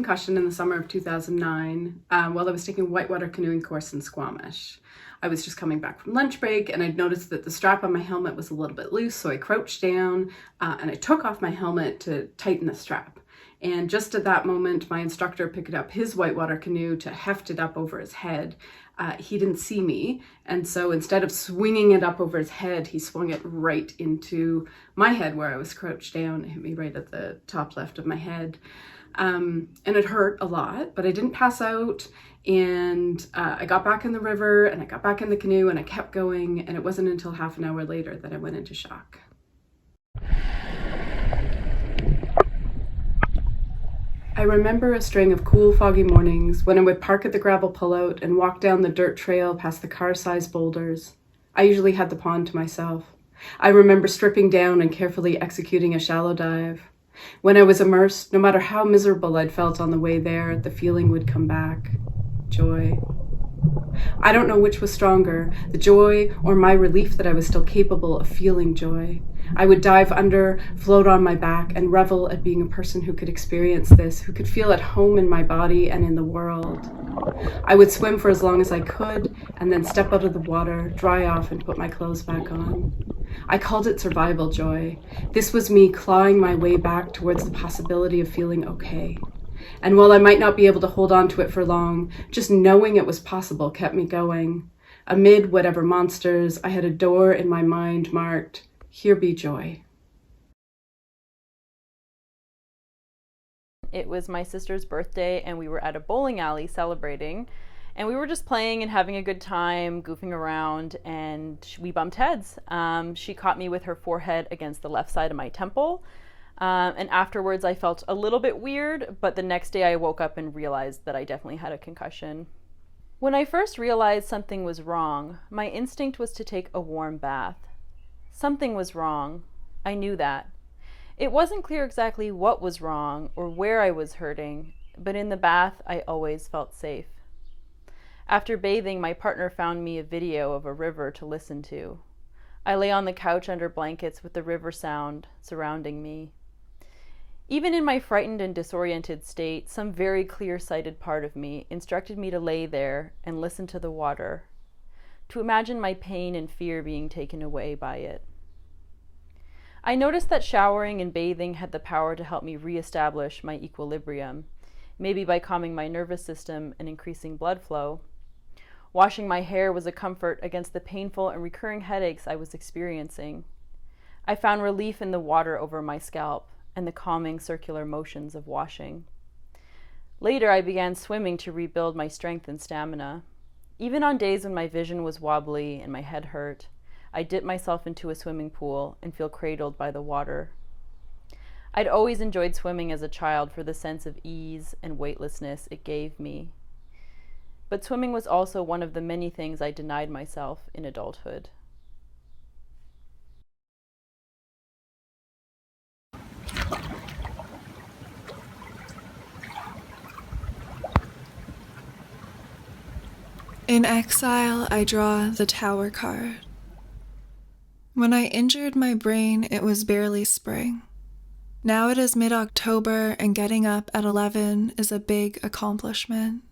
concussion in the summer of 2009 while I was taking a whitewater canoeing course in Squamish. I was just coming back from lunch break and I'd noticed that the strap on my helmet was a little bit loose, so I crouched down and I took off my helmet to tighten the strap. And just at that moment, my instructor picked up his whitewater canoe to heft it up over his head. He didn't see me, and so instead of swinging it up over his head, he swung it right into my head where I was crouched down. It hit me right at the top left of my head. And it hurt a lot, but I didn't pass out. And I got back in the river and I got back in the canoe and I kept going. And it wasn't until half an hour later that I went into shock. I remember a string of cool, foggy mornings when I would park at the gravel pullout and walk down the dirt trail past the car-sized boulders. I usually had the pond to myself. I remember stripping down and carefully executing a shallow dive. When I was immersed, no matter how miserable I'd felt on the way there, the feeling would come back. Joy. I don't know which was stronger, the joy or my relief that I was still capable of feeling joy. I would dive under, float on my back, and revel at being a person who could experience this, who could feel at home in my body and in the world. I would swim for as long as I could, and then step out of the water, dry off, and put my clothes back on. I called it survival joy. This was me clawing my way back towards the possibility of feeling okay. And while I might not be able to hold on to it for long, just knowing it was possible kept me going. Amid whatever monsters, I had a door in my mind marked, "Here be joy." It was my sister's birthday and we were at a bowling alley celebrating, and we were just playing and having a good time, goofing around, and we bumped heads. She caught me with her forehead against the left side of my temple. And afterwards I felt a little bit weird, but the next day I woke up and realized that I definitely had a concussion. When I first realized something was wrong, my instinct was to take a warm bath. Something was wrong. I knew that. It wasn't clear exactly what was wrong or where I was hurting, but in the bath I always felt safe. After bathing, my partner found me a video of a river to listen to. I lay on the couch under blankets with the river sound surrounding me. Even in my frightened and disoriented state, some very clear-sighted part of me instructed me to lay there and listen to the water, to imagine my pain and fear being taken away by it. I noticed that showering and bathing had the power to help me reestablish my equilibrium, maybe by calming my nervous system and increasing blood flow. Washing my hair was a comfort against the painful and recurring headaches I was experiencing. I found relief in the water over my scalp and the calming circular motions of washing. Later, I began swimming to rebuild my strength and stamina. Even on days when my vision was wobbly and my head hurt, I dip myself into a swimming pool and feel cradled by the water. I'd always enjoyed swimming as a child for the sense of ease and weightlessness it gave me. But swimming was also one of the many things I denied myself in adulthood. In exile, I draw the Tower card. When I injured my brain, it was barely spring. Now it is mid-October, and getting up at 11 is a big accomplishment.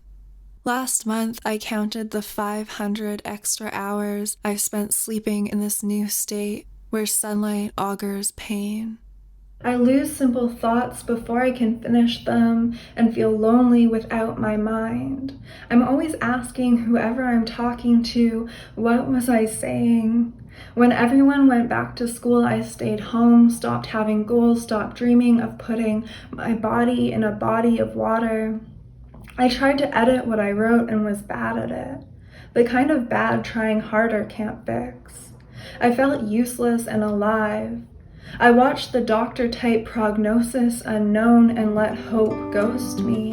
Last month, I counted the 500 extra hours I've spent sleeping in this new state where sunlight augurs pain. I lose simple thoughts before I can finish them and feel lonely without my mind. I'm always asking whoever I'm talking to, what was I saying? When everyone went back to school, I stayed home, stopped having goals, stopped dreaming of putting my body in a body of water. I tried to edit what I wrote and was bad at it. The kind of bad trying harder can't fix. I felt useless and alive. I watched the doctor type prognosis unknown and let hope ghost me.